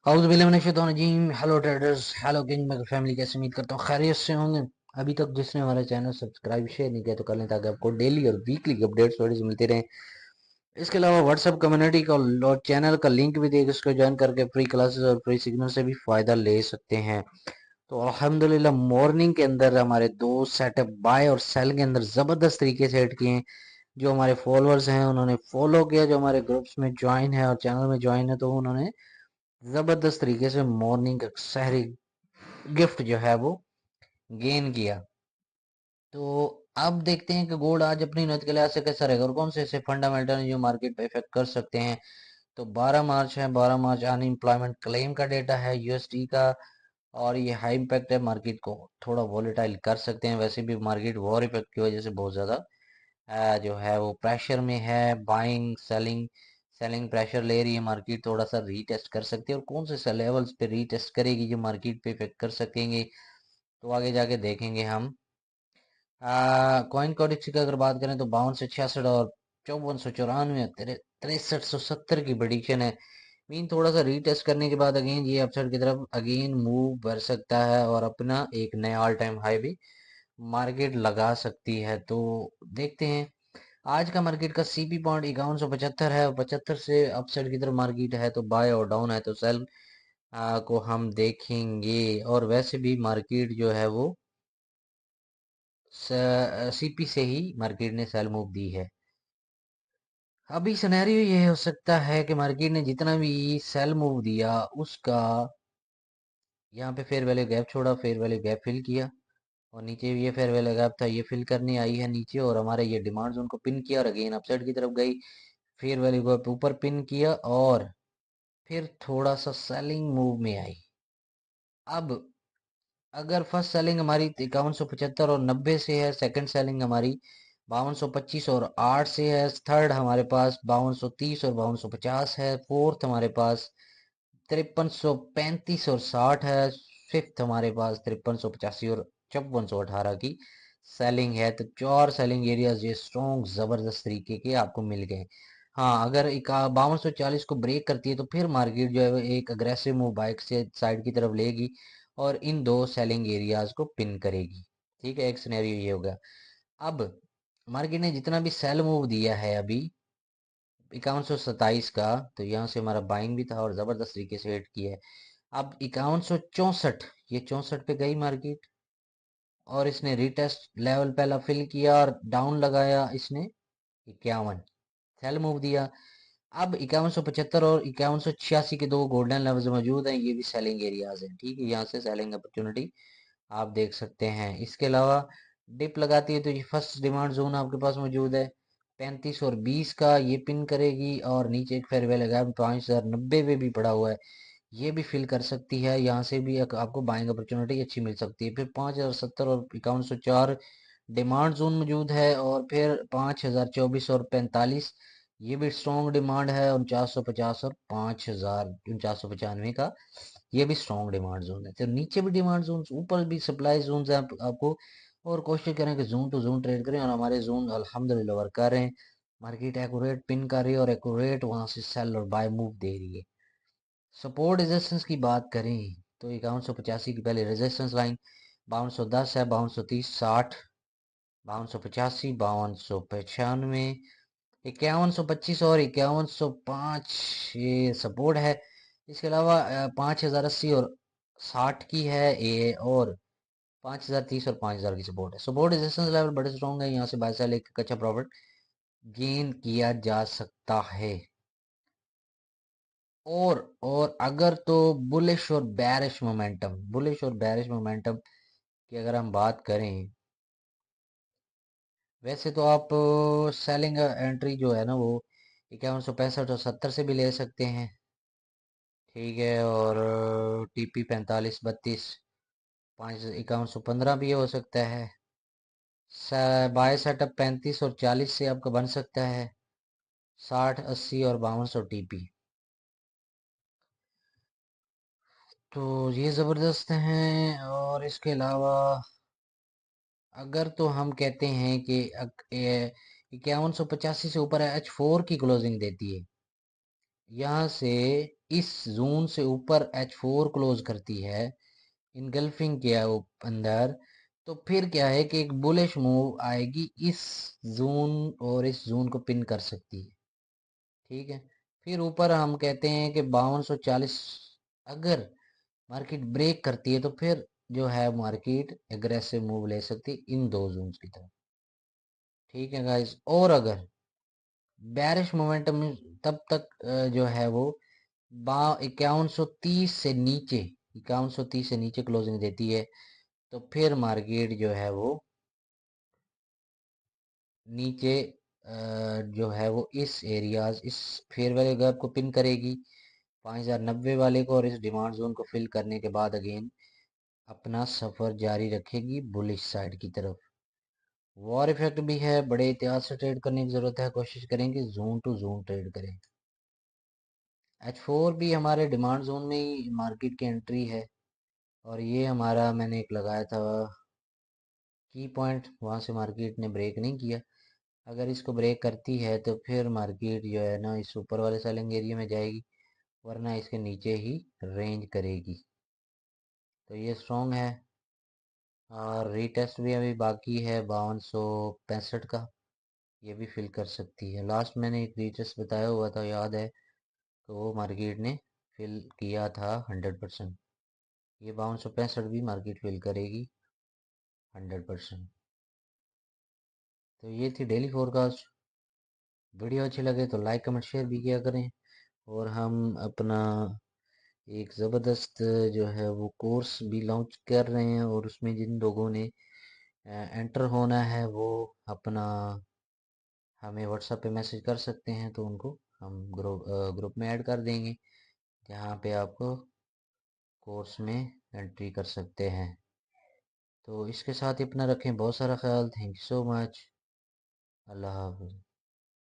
औज़ुबिल्लाहि hello traders, hello king maker family, कैसे उम्मीद करता हूँ खैरियत से होंगे। अभी तक जिसने हमारा चैनल सब्सक्राइब शेयर नहीं किया तो कर लें, ताकि आपको डेली और वीकली अपडेट्स स्टोरीज मिलती रहें। इसके अलावा व्हाट्सएप कम्युनिटी का और चैनल का लिंक भी देकर इसको ज्वाइन करके फ्री क्लासेस और फ्री सिग्नल से भी फायदा ले सकते हैं। तो अल्हम्दुलिल्लाह मॉर्निंग के अंदर हमारे दो सेटअप बाय और सेल के अंदर ज़बरदस्त तरीके से हिट किए हैं। जो हमारे फॉलोअर्स हैं उन्होंने फॉलो किया, जो हमारे ग्रुप्स में ज्वाइन है और चैनल में ज्वाइन है तो उन्होंने जबरदस्त तरीके से मॉर्निंग का सहरी गिफ्ट जो है वो गेन किया। तो अब देखते हैं कि गोल्ड आज अपनी नीयत के लिहाज से कैसा रहेगा और कौन से ऐसे फंडामेंटल हैं जो मार्केट पे इफेक्ट कर सकते हैं। तो 12 मार्च है, 12 मार्च अनएम्प्लॉयमेंट क्लेम का डेटा है यूएसडी का, और ये हाई इम्पैक्ट है, मार्केट को थोड़ा वॉलेटाइल कर सकते हैं। वैसे भी मार्केट वॉर इफेक्ट की वजह से बहुत ज़्यादा जो है वो प्रेशर में है। बाइंग सेलिंग सेलिंग प्रेशर ले रही है, मार्केट थोड़ा सा रीटेस्ट कर सकती है, और कौन से लेवल्स पे रीटेस्ट करेगी जो मार्केट पे इफेक्ट कर सकेंगे तो आगे जाके देखेंगे हम। कॉइन कॉडिक्स की अगर बात करें तो 52 से 66 और 54 से 94, 63 से 70 की प्रेडिक्शन है। मीन थोड़ा सा रीटेस्ट करने के बाद अगेन ये अपसाइड की तरफ अगेन मूव कर सकता है और अपना एक नया ऑल टाइम हाई भी मार्केट लगा सकती है। तो देखते हैं। आज का मार्केट का सीपी पॉइंट 5175 है और 75 से अपसाइड की तरफ मार्केट है, तो बाय और डाउन है तो सेल को हम देखेंगे। और वैसे भी मार्केट जो है वो सीपी से ही मार्केट ने सेल मूव दी है। अभी सिनेरियो ये हो सकता है कि मार्केट ने जितना भी सेल मूव दिया उसका यहाँ पे फेयर वैल्यू गैप छोड़ा, फेयर वैल्यू गैप फिल किया, और नीचे भी ये फेयर वैल्यू गैप था, ये फिल करने आई है नीचे, और हमारे ये डिमांड जोन को पिन किया और अगेन अपसाइड की तरफ गई। फेयर वैल्यू गैप ऊपर पिन किया और फिर थोड़ा सा सेलिंग मूव में आई। अब अगर फर्स्ट सेलिंग हमारी 5175 और 90 से है, सेकंड सेलिंग हमारी 5225 और 8 से है, थर्ड हमारे पास 5230 और 5250 है, फोर्थ हमारे पास 5335 और 60 है, फिफ्थ हमारे पास 5385 और 5418 की सेलिंग है। तो चार सेलिंग एरियाज ये स्ट्रॉन्ग जबरदस्त तरीके के आपको मिल गए। हाँ, अगर 5240 को ब्रेक करती है तो फिर मार्केट जो है वो एक अग्रेसिव मूव बाइक से साइड की तरफ लेगी और इन दो सेलिंग एरियाज को पिन करेगी। ठीक है, एक सिनेरियो ये हो गया। अब मार्केट ने जितना भी सेल मूव दिया है अभी 5127 का, तो यहाँ से हमारा बाइंग भी था और जबरदस्त तरीके से हिट किया है। अब 5164, ये 64 पे गई मार्केट और इसने रिटेस्ट लेवल पहला फिल किया और डाउन लगाया इसने 51, सेल मूव दिया। अब 5175 और 5186 के दो गोल्डन लेवल्स मौजूद हैं, ये भी सेलिंग एरियाज हैं। ठीक है, यहाँ से सेलिंग अपॉर्चुनिटी आप देख सकते हैं। इसके अलावा डिप लगाती है तो ये फर्स्ट डिमांड जोन आपके पास मौजूद है 35 और 20 का, ये पिन करेगी और नीचे एक फेयर वैल्यू लगा 5090 में भी पड़ा हुआ है, ये भी फिल कर सकती है। यहाँ से भी आपको बाइंग अपॉर्चुनिटी अच्छी मिल सकती है। फिर 5070 और 5104 डिमांड जोन मौजूद है, और फिर 5024 और 45 ये भी स्ट्रॉन्ग डिमांड है। 4950 और 5000 4995 का ये भी स्ट्रॉन्ग डिमांड जोन है। तो नीचे भी डिमांड जोन, ऊपर भी सप्लाई जोन है आपको। और कोशिश करें कि जोन टू जोन ट्रेड करें, और हमारे जोन अल्हम्दुलिल्लाह वर्क कर रहे हैं। मार्केट एक्यूरेट पिन कर रही है और एक्यूरेट वहां से सेल और बाय मूव दे रही है। सपोर्ट रेजिस्टेंस की बात करें तो 5185 की पहले रेजिस्टेंस लाइन 5210 है, 5230, 60, 5285, 5295, 5125 और 5105 ये सपोर्ट है। इसके अलावा 5080 और 60 की है ये, और 5030 और 5000 की सपोर्ट है। सपोर्ट रेजिस्टेंस लेवल बड़े स्ट्रॉन्ग है, यहाँ से बाय सेल एक अच्छा प्रॉफिट गेन किया जा सकता है। और अगर तो बुलिश और बैरिश मोमेंटम की अगर हम बात करें, वैसे तो आप सेलिंग एंट्री जो है ना वो 5165 और 70 से भी ले सकते हैं। ठीक है, और टीपी 4532 5115 भी हो सकता है। बाय सेटअप 35 और 40 से आपका बन सकता है 60 80 और 5200 टीपी। तो ये ज़बरदस्त हैं। और इसके अलावा अगर तो हम कहते हैं कि 5185 से ऊपर H4 की क्लोजिंग देती है, यहाँ से इस जोन से ऊपर H4 क्लोज करती है, इनगल्फिंग किया वो अंदर, तो फिर क्या है कि एक बुलिश मूव आएगी, इस जोन और इस जोन को पिन कर सकती है। ठीक है, फिर ऊपर हम कहते हैं कि 5240 अगर मार्केट ब्रेक करती है तो फिर जो है मार्केट एग्रेसिव मूव ले सकती है इन दो जोन्स की तरफ। ठीक है गाइस, और अगर बेरिश मोमेंटम तब तक जो है वो 5130 से नीचे, 5130 से नीचे क्लोजिंग देती है, तो फिर मार्केट जो है वो नीचे जो है वो इस एरियाज, इस फेयर वैल्यू गैप को पिन करेगी 5090 वाले को, और इस डिमांड जोन को फिल करने के बाद अगेन अपना सफर जारी रखेगी बुलिश साइड की तरफ। वॉर इफेक्ट भी है, बड़े एहतियात से ट्रेड करने की जरूरत है, कोशिश करेंगे जोन टू जोन ट्रेड करें। H4 भी हमारे डिमांड जोन में ही मार्केट की एंट्री है, और ये हमारा मैंने एक लगाया था की पॉइंट, वहां से मार्केट ने ब्रेक नहीं किया। अगर इसको ब्रेक करती है तो फिर मार्केट जो है ना इस ऊपर वाले सेलिंग एरिया में जाएगी, वरना इसके नीचे ही रेंज करेगी। तो ये स्ट्रॉन्ग है, और रीटेस्ट भी अभी बाकी है 5265 का, ये भी फिल कर सकती है। लास्ट मैंने एक रीटेस्ट बताया हुआ था, याद है, तो वो मार्केट ने फिल किया था 100%। ये 5265 भी मार्केट फिल करेगी 100%। तो ये थी डेली फोरकास्ट। वीडियो अच्छी लगे तो लाइक कमेंट शेयर भी किया करें, और हम अपना एक ज़बरदस्त जो है वो कोर्स भी लॉन्च कर रहे हैं, और उसमें जिन लोगों ने एंटर होना है वो अपना हमें व्हाट्सएप पे मैसेज कर सकते हैं, तो उनको हम ग्रुप में ऐड कर देंगे, जहाँ पे आपको कोर्स में एंट्री कर सकते हैं। तो इसके साथ ही अपना रखें बहुत सारा ख्याल। Thank you so much. अल्लाह हाफ़िज़।